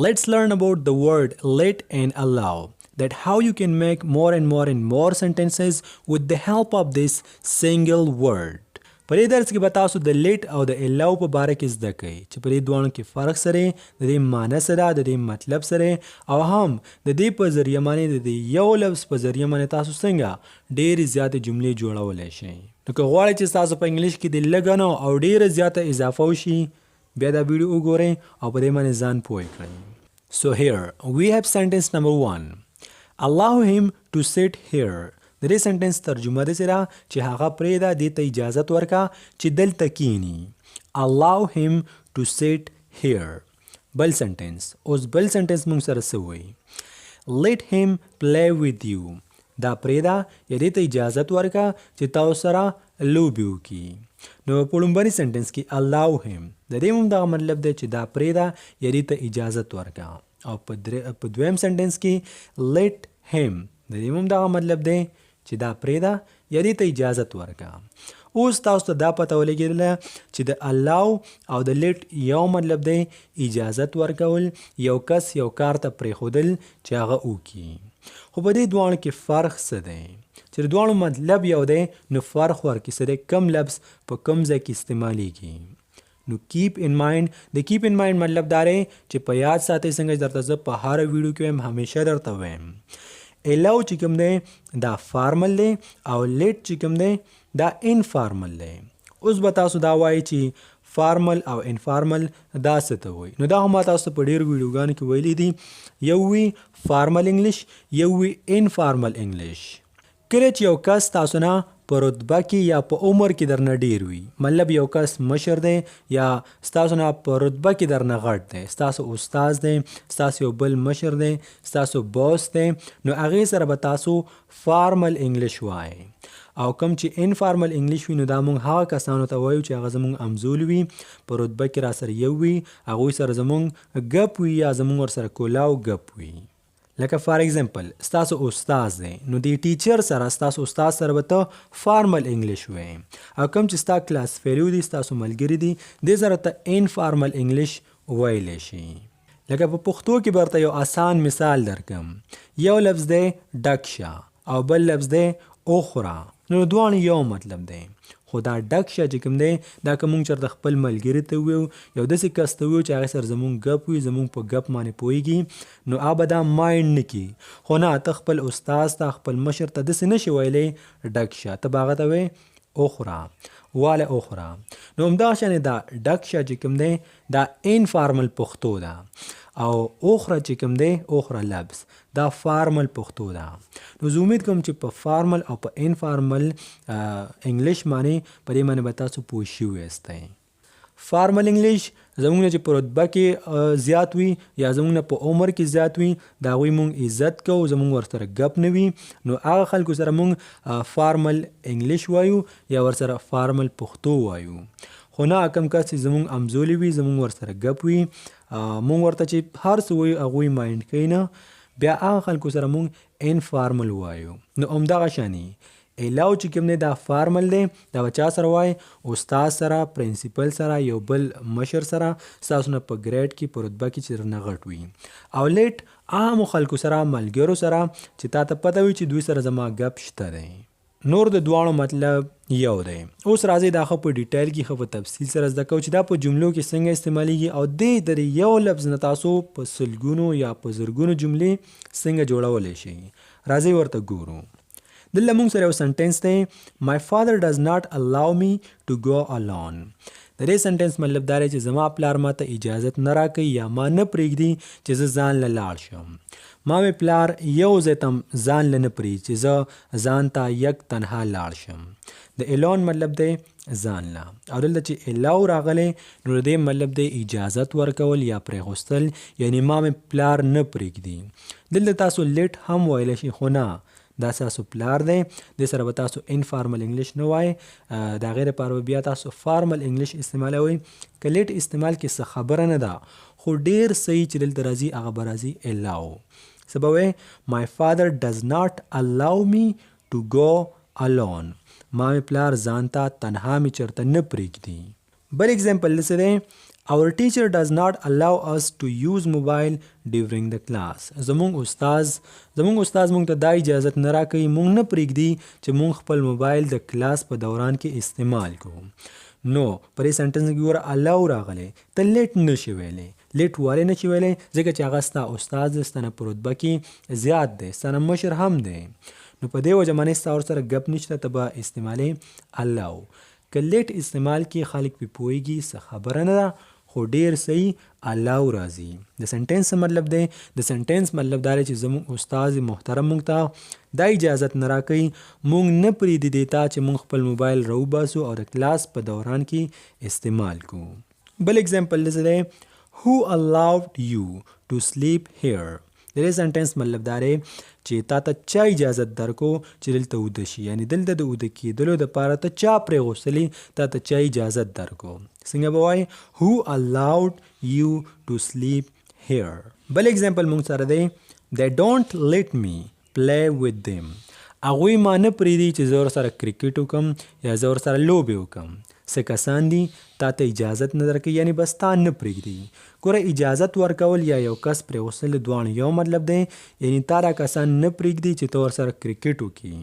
Let's learn about the word let and allow. That how you can make more and more and more sentences with the help of this single word. په دې درس کې به تاسو د لیټ او د الاو په باره کې زده کوئ چې په دې دواړو کې فرق سره د دې معنی سره د دې مطلب سره او هم د دې په ذریعه باندې د دې یو لفظ په ذریعه باندې تاسو څنګه ډېرې زیاتې جملې جوړولی شئ. نو که غواړئ چې تاسو په انګلیش کې د لږ نه او ډېره زیاته اضافه وشي بیا دا ویډیو وګورئ او په دې باندې ځان پوه کړئ. So here we have sentence number 1. Allow him to sit here. د دې سنټنس ترجمه ده سره چې هغه پرېږده دې ته اجازت ورکړه چې دلته کینی. Allow him to sit here. بل سنټنس. اوس بل سنټنس موږ سره څه وایي؟ Let him play with you. دا پرېږده یا دې ته اجازت ورکړه چې تاسو سره لوبې وکړي. نو په لومړني سنټنس کې allow him د دې هم دغه مطلب دی چې دا پرېږده یا دې ته اجازت ورکړه او په دویم سنټنس کې let him د دې هم دغه مطلب دی چې دا پرېږده یا دې ته اجازت ورکړه. اوس تاسو ته دا پته ولګېدله چې د allow او د let یو مطلب دی اجازت ورکول، یو کس یو کار ته پرېښودل چې هغه وکړي. خو په دې دواړو کې فرق څه دی؟ چې د دواړو مطلب یو دی نو فرق ورکړي څه دی؟ کم لفظ په کم ځای کې استعمالیږي. نو کیپ ان مایند، د کیپ ان مایند مطلب دا دی چې په یاد ساتئ څنګه درته زه په هر ویډیو کې وایم، همیشه درته وایم. الاو چې کوم دی دا فارمل دی او لیټ چې کوم دی دا انفارمل دی. اوس به تاسو دا وایي چې فارمل او انفارمل دا څه ته وایي. نو دا هم ما تاسو په ډېرو ویډیوګانو کې ویلي دي، یو وي فارمل انګلیش، یو وي انفارمل انګلیش. کله چې یو کس تاسو نه په رتبه کې یا په عمر کې درنه ډیر وي، مطلب یو کس مشر دی یا ستاسو نه په رتبه کې درنه غټ دی، ستاسو استاد دی، ستاسو یو بل مشر دی، ستاسو باس دی، نو هغې سره به تاسو فارمل انګلیش وایئ. او کوم چې انفارمل انګلیش وي نو دا موږ هغه کسانو ته وایو چې هغه زموږ همزول وي، په رتبه کې را سره یو وي، هغوی سره زموږ ګپ وي یا زموږ ورسره کولاو ګپ وي. لکه فار ایگزامپل ستاسو استاد دی نو دی ټیچر سره ستاسو استاد سره به ته فارمل انګلیش وایې، او کوم چې ستا کلاس فیلو دي ستاسو ملګري دي دې سره ته انفارمل انګلیش ویلی شي. لکه په پښتو کې به درته یو آسان مثال درکم، یو لفظ دی ډک شه او بل لفظ دی اخره، نو دواړه یو مطلب دی. خو دا ډک شه چې کوم دی دا که موږ چېرته خپل ملګري ته وویو، یو داسې کس ته وویو چې هغې سره زموږ ګپ وي، زموږ په ګپ باندې پوهېږي، نو هغه به دا مایند نه کړي. خو نه، ته خپل استاد ته خپل مشر ته داسې نه شي ویلی ډک شه، ته به هغه ته وایې اخره، واله اخره. نو همدغه شانې دا ډک شه چې کوم دی دا انفارمل پښتو ده، او اخره چې کوم دی اخره لفظ دا فارمل پښتو ده. نو زه امید کوم چې په فارمل او په انفارمل انګلیش باندې په دې باندې به تاسو پوه شوي یاستئ. فارمل انګلیش زموږ نه چې په رتبه کې زیات وي یا زموږ نه په عمر کې زیات وي د هغوی موږ عزت کوو، زموږ ورسره ګپ نه وي، نو هغه خلکو سره موږ فارمل انګلیش وایو یا ورسره فارمل پښتو وایو. خو نه، کم کس چې زموږ همزولي وي، زموږ ورسره ګپ وي، موږ ورته چې هر څه وایو هغوی مایند کوي نه، بیا هغه خلکو سره موږ انفارمل وایو. نو همدغه شانې الاو چې کوم دی دا فارمل دی، دا به چا سره وایي؟ استاد سره، پرنسپل سره، یو بل مشر سره، ستاسو نه په ګریډ کې په رتبه کې چې درنه غټ وي. او لیټ عامو خلکو سره، ملګرو سره چې تا ته پته وي چې دوی سره زما ګپ شته دی. نور د دواړو مطلب یو دی. اوس راځئ دا ښه په ډیټیل کې ښه په تفصیل سره زده کوو چې دا په جملو کې څنګه استعمالیږي او دې د یو لفظ نه تاسو په سلګونو یا په زرګونو جملې څنګه جوړولی شئ. راځئ ورته ګورو. دلته موږ سره یو سنټنس دی، My father does not allow me to go alone. د دې سنټنس مطلب دا دی چې زما پلار ما ته اجازت نه راکوي یا ما نه پرېږدي چې زه ځان له لاړ شم. ما مې پلار یو ځای ته ځان له نه پرېږدي چې زه ځان ته یک تنها لاړ شم. د الون مطلب دی ځان له، او دلته چې الاو راغلی نو د دې مطلب دی اجازت ورکول یا پرېښوستل، یعنې ما مې پلار نه پرېږدي. دلته تاسو لیټ هم ویلی شي، خو نه، دا ستاسو پلار دی، دې سره به تاسو انفارمل انګلیش نه وایئ، د هغې دپاره به بیا تاسو فارمل انګلیش استعمالوئ. که لیټ استعمال کې څه خبره نه ده، خو ډېر صحیح چې دلته راځي هغه به راځي الاو. څه به وایئ؟ My father does not allow me to go alone. ما مې پلار ځان ته تنها مې چېرته نه پرېږدي. بل اگزامپل داسې دی، Our teacher does not allow us to use mobile during the class. زمونږ استاد مونږ ته دا اجازت نه راکوي، مونږ نه پرېږدي چې مونږ خپل موبایل د کلاس په دوران کې استعمال کوو. نو په دې سنټنس کې ګوره الاو راغلی، ته لیټ نشي ویلی. لیټ ولې نشي ویلی؟ ځکه چې هغه ستا استاد دی، ستا نه په رتبه کې زیات دی، ستا نه مشر هم دی. نو په دې وجه باندې ستا ورسره ګپ نشته، ته به استعمالې الاو. که لیټ استعمال کې خلک پې پوهېږي څه خبره نه ده، خو ډیر صحیح الاو راځي. د سنټنس مطلب دی، د سنټنس مطلب دا دی چې زموږ استاد محترم مونږ ته دا اجازت نه راکوي، مونږ نه پرېږدي دې ته چې مونږ خپل موبایل راوباسو او د کلاس په دوران کې استعمال کوو. بل اگزامپل داسې دی، who allowed you to sleep here. د دې سنټنس مطلب دا دی چې تا ته چا اجازت درکو چې دلته اوده شي، یعنی دلته د اوده کېدلو دپاره ته چا پرېغوستلي، تا ته چا اجازت درکو. څنګه به وایي who allowed you to sleep here. بل اگزامپل مونږ سره دی، they don't let me play with them. هغوی ما نه پرېږدي چې زه ورسره کرکټ وکړم یا زه ورسره لوبې وکړم. څه کسان دي تا ته اجازت نه درکوي، یعنی بس تا نه پرېږدي. ګوره اجازت ورکول یا یو کس پرېغوستل دواړه یو مطلب دی، یعنی تا دا کسان نه پرېږدي چې ته ورسره کرکټ وکړي.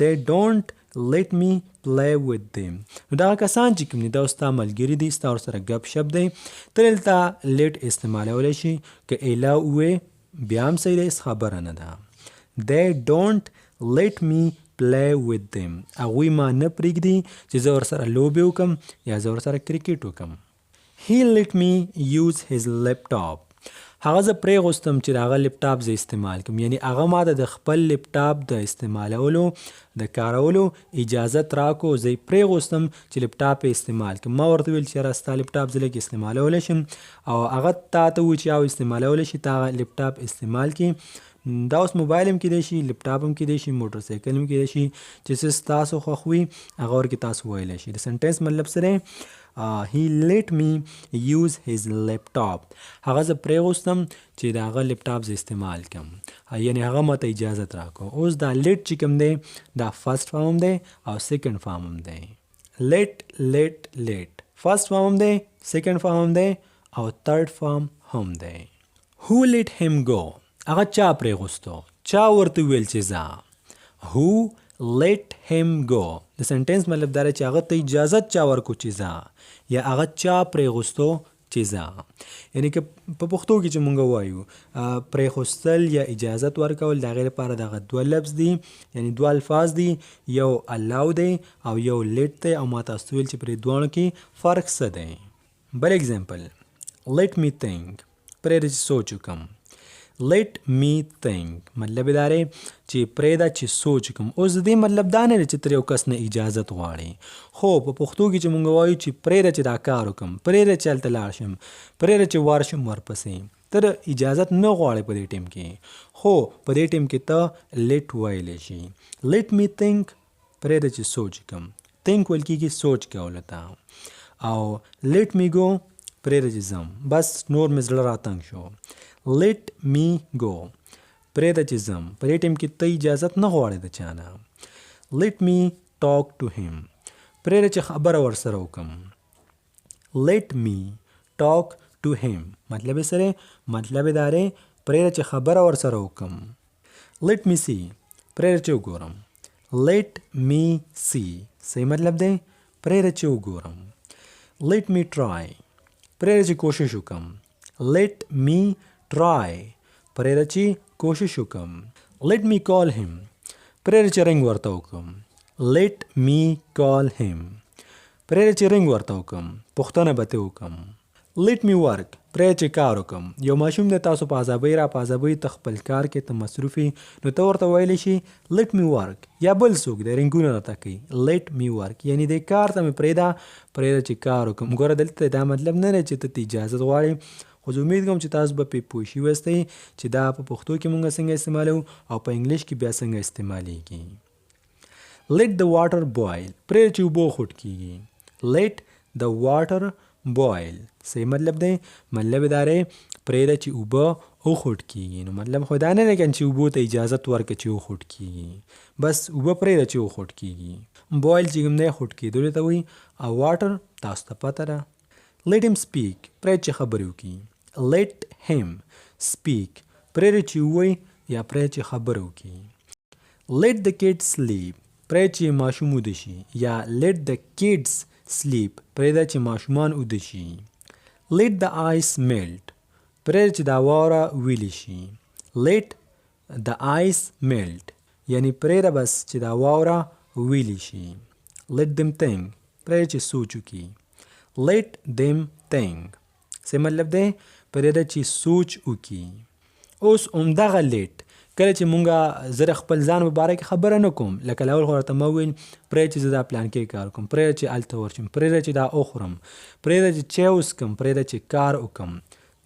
they don't let me play with them. نو دغه کسان چې کوم دي دا ستا ملګري دي، ستا ورسره ګپ شپ دی، ته دلته لیټ استعمالولی شي. که اله ووې بیا هم صحیح دی، هېڅ خبره نه ده. they don't let me play with them. هغوی ما نه پرېږدي چې زه ورسره لوبې وکړم یا زه ورسره کرکټ وکړم. he let me use his laptop. هغه زه پرېغوستم چې د هغه لپټاپ زه استعمال کړم، یعنی هغه ما ته د خپل لپټاپ د استعمالولو د کارولو اجازت راکو، زه یې پرېغوستم چې لپټاپ یې استعمال کړم. ما ورته ویل چې یاره ستا لپټاپ زه لږ استعمالولی شم، او هغه تا ته ووایي چې او استعمالولی شي، ته هغه لپټاپ استعمال کړي. دا اوس موبایل هم کېدای شي، لپټاپ هم کېدای شي، موټر سایکل هم کېدای شي، چې څه ستاسو خوښ وي هغه ورکې تاسو ویلی شي. د سنټنس مطلب څه دی؟ he let me use his laptop. هغه زه پرېغوستم چې د هغه لپټاپ زه استعمال کړم، یعنی هغه ماته اجازت راکړو. اوس دا لیټ چې کوم دی دا فرست فارم هم دی او سیکنډ فارم هم دی. لیټ فرست فارم هم دی، سیکنډ فارم هم دی او تھرډ فارم هم دی. who let him go. هغه چا پرېغوستو، چا ورته ویل چې ځه. who let him go. د سنټنس مطلب دا دی چې هغه ته اجازت چا ورکو چې ځه، یا هغه چا پرېغوستو چې ځه. یعنی که په پښتو کې چې مونږ وایو پرېښوستل یا اجازت ورکول، د هغې لپاره دغه دوه لفظ دي، یعنی دوه الفاظ دي، یو الاو دی او یو لیټ دی، او ما تاسو ویل چې پرې دواړو کې فرق څه دی. بل اگزامپل، let me think. پرېږده چې سوچ وکړم. let me think مطلب دا دی چې پرېږده چې سوچ وکړم. اوس د دې مطلب دا نه دی چې تر یو کس نه اجازت غواړې، خو په پښتو کې چې مونږ وایو چې پرېږده چې دا کار وکړم، پرېږده چې هلته لاړ شم، پرېږده چې ورشم ورپسې، ته اجازت نه غواړې په دې ټیم کې، خو په دې ټیم کې ته لیټ ویلی شي. let me think پرېږده چې سوچ وکړم. think ویل کېږي سوچ کولو ته. او let me go پرېږده چې ځم، بس نور مې زړه راتنګ شو. let me go پرېږده چې ځم، په دې ټیم کې ته اجازت نه غواړې د چا نه. let me talk to him پرېږده چې خبره ورسره وکړم. let me talk to him مطلب یې سره مطلب یې دا دی پرېږده چې خبره ورسره وکړم. let me see پرېږده چې وګورم. let me see صحیح مطلب دی پرېږده چې وګورم. let me try پرېږده چې کوشش وکړم. let me try پرېږده چې کوشش وکړم. let me call him پرېږده چې رنګ ورته وکړم. let me call him پرېږده چې رنګ ورته وکړم، پوښتنه به ترې وکړم. let me work پرېږده چې کار وکړم. یو ماشوم دی، تاسو په عذابۍ را په عذابۍ ته خپل کار کې ته مصروف یې، نو ته ورته ویلی شي let me work. یا بل څوک دی رنګونه راته کوي let me work، یعنی دې کار ته مې پرېږده چې کار وکړم. ګوره دلته دا مطلب نه دی چې ته اجازت غواړې، خو زه امید کوم چې تاسو به پرې پوه شوي یاستئ چې دا په پښتو کې مونږ څنګه استعمالوو او په انګلیش کې بیا څنګه استعمالیږي. let the water boil پرېږده چې اوبه وخوټ کېږي. let the water boil صحیح مطلب دی، مطلب یې دا دی پرېږده چې اوبه وخوټ کېږي. نو مطلب خو دا نه دی کنه چې اوبو ته اجازت ورکړه چې وخوټ کېږي، بس اوبه پرېږده چې وخوټ کېږي. boil چې کوم دی خوټ کېدلو ته وایي، او واټر تاسو ته پته ده. let him speak پرېږده چې خبرې وکړي. let him speak پرېږده چې ووایي یا پرېږده چې خبرې وکړي. let the kids sleep پرېږده چې ماشوم ویده شي یا let the kids sleep پرېږده چې ماشومان ویده شي. let the ice melt پرېږده چې دا واوره ویلې شي. let the ice melt یعنی پرېږده بس چې دا واوره ویلې شي. let them think پرېږده چې سوچ وکړي. let them think څه مطلب دی پرېږده چې سوچ وکړي. اوس همدغه لیټ کله چې مونږه زه خپل ځان په باره کې خبره نه کوم لکه لاول خو راته ما وویل پرېږده چې زه دا پلان کې کار کوم پرېږده چې هلته ورشم پرېږده چې دا وخورم پرېږده چې چای وڅښم پرېږده چې کار وکړم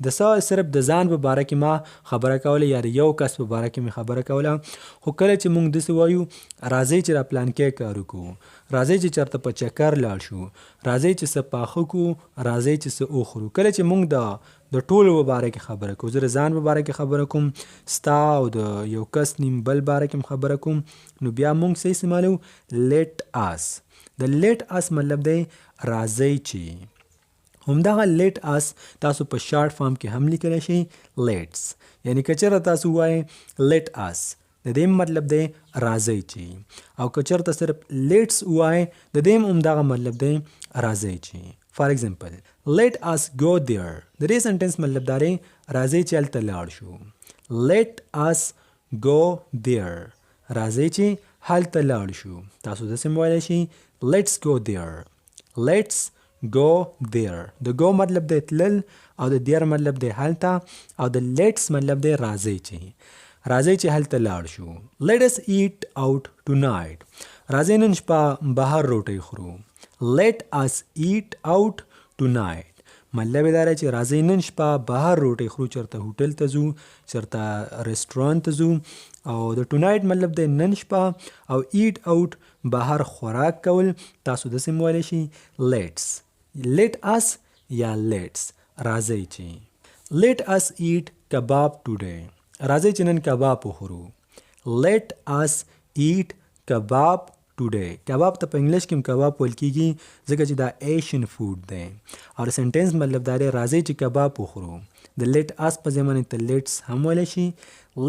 د څه صرف د ځان په باره کې ما خبره کوله یا د یو کس په باره کې مې خبره کوله. خو کله چې مونږ داسې وایو راځئ چې دا پلان کې کار وکړو راځئ چې چېرته په چکر لاړ شو راځئ چې څه پاخه کړو راځئ چې څه وخورو کله چې مونږ د ټولو په باره کې خبره کوو زه د ځان په باره کې خبره کوم ستا او د یو کس نیم بل باره کې خبره کوم نو بیا مونږ څه استعمالو let us د let us مطلب دی راځئ چې همدغه let us تاسو په شارټ فارم کې هم لیکلی شئ let's یعنی که چېرته تاسو ووایئ let us د دې مطلب دی راځئ چې او که چېرته صرف let's ووایئ د دې همدغه مطلب دی راځئ چې. فار ایگزامپل let us go there د دې سنټنس مطلب دا دی راځئ چې هلته لاړ شو. let us go there راځئ چې هلته لاړ شو. تاسو داسې هم ویلی شئ let's go there let's go there د go مطلب دی تلل او د there مطلب دی هلته او د let's مطلب دی راځئ چې راځئ چې هلته لاړ شو. let us eat out tonight راځئ نن شپه بهر روټۍ خورو. let us eat out tonight مطلب دا دی چې راځئ نن شپه بهر روټۍ خورو چېرته هوټل ته ځو چېرته رسټورانټ ته ځو او د tonight مطلب دی نن شپه او eat out بهر خوراک کول تاسو داسې هم ویلی شئ let's let us یا let's راځئ چې. let us eat kebab today راځئ چې نن کباب وخورو. let us eat kebab today کباب ته په انګلیش کې هم کباب ویل کېږي ځکه چې دا ایشین فوډ دی او د سنټنس مطلب دا دی راځئ چې کباب وخورو. د let us په ځای باندې ته let's هم ویلی شي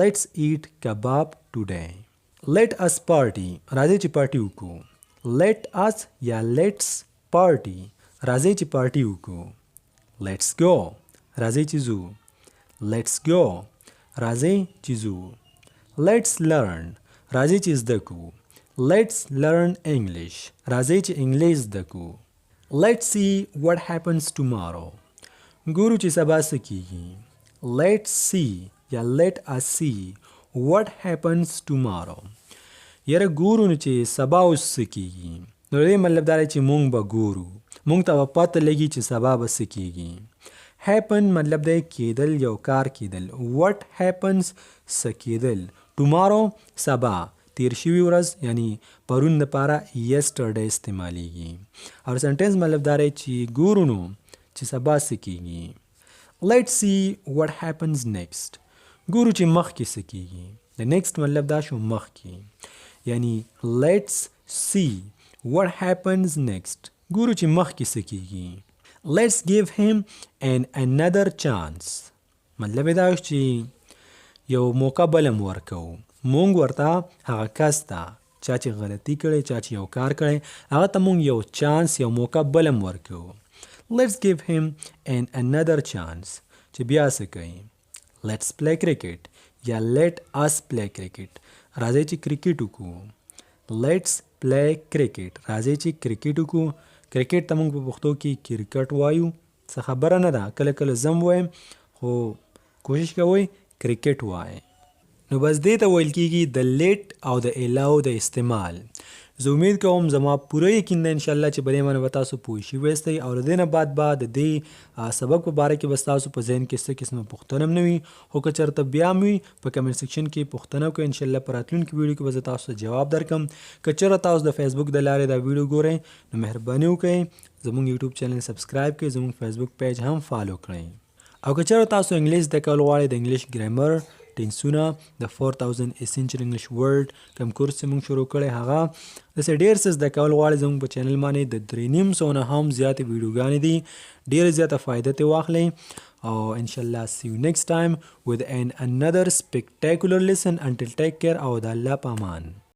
let's eat kebab today. let us party راځئ چې پارټي وکړو. let us یا let's party راځئ چې پارټي وکړو. let's go راځئ چې ځو. let's go راځئ چې ځو. let's learn راځئ چې زده کړو. let's learn English راځئ چې انګلیش زده کړو. let's see what happens tomorrow ګورو چې سبا څه کېږي. let's see یا let us see what happens tomorrow یاره ګورو نو چې سبا اوس څه کېږي نو د دې مطلب دا دی چې مونږ به ګورو مونږ ته به پته لګي چې سبا به څه کېږي. happen مطلب دی کېدل یو کار کېدل. what happens څه کېدل. tomorrow سبا تیر شوي ورځ یعنی پرون دپاره yesterday استعمالیږي او سنټنس مطلب دا دی چې ګورو نو چې سبا څه کېږي. let's see what happens next ګورو چې مخکې څه کېږي. د next مطلب دا شو مخکې یعنی let's see what happens next ګورو چې مخکې څه کېږي. let's give him another chance مطلب دا چې یو موقع بل هم ورکوو مونږ ورته هغه کس ته چا چې غلطي کړې چا چې یو کار کړی هغه ته مونږ یو چانس یو موقع بل هم ورکوو. let's give him another chance چې بیا څه کوي. let's play cricket یا let us play cricket راځئ چې کرکټ وکړو. let's play cricket راځئ چې کرکټ وکړو. کرکټ ته مونږ په پښتو کې کرکټ وایو څه خبره نه ده کله کله زم وایم خو کوشش کوئ کرکټ وایئ. نو بس دې ته ویل کېږي د لیټ او د الاو د استعمال. زه امید کوم زما پوره یقین ده انشاءالله چې په دې باندې به تاسو پوه شوي یاستئ او د دې نه بعد به د دې سبق په باره کې به ستاسو په ذهن کې څه قسمه پوښتنه هم نه وي خو که چېرته بیا هم وي په کمنټ سیکشن کې پوښتنه وکړئ انشاءالله په راتلونکي ویډیو کې به زه تاسو ته جواب درکړم. که چېرته تاسو د فیسبوک د لارې دا ویډیو ګورئ نو مهرباني وکړئ زموږ یوټیوب چینل سبسکرایب کړئ زموږ فیسبوک پیج هم فالو کړئ او که چېرته تاسو انګلیش زده کول غواړئ د انګلیش ګرامر ټینسونه د 4000 essential English word کوم کورس چې موږ شروع کړی هغه داسې ډېر څه زده کول غواړئ زموږ په چینل باندې د 3.5 نه هم زیاتې ویډیوګانې دي ډېره زیاته فایده ترې واخلئ او انشاءالله see you next time with another spectacular lesson until take care او د الله په امان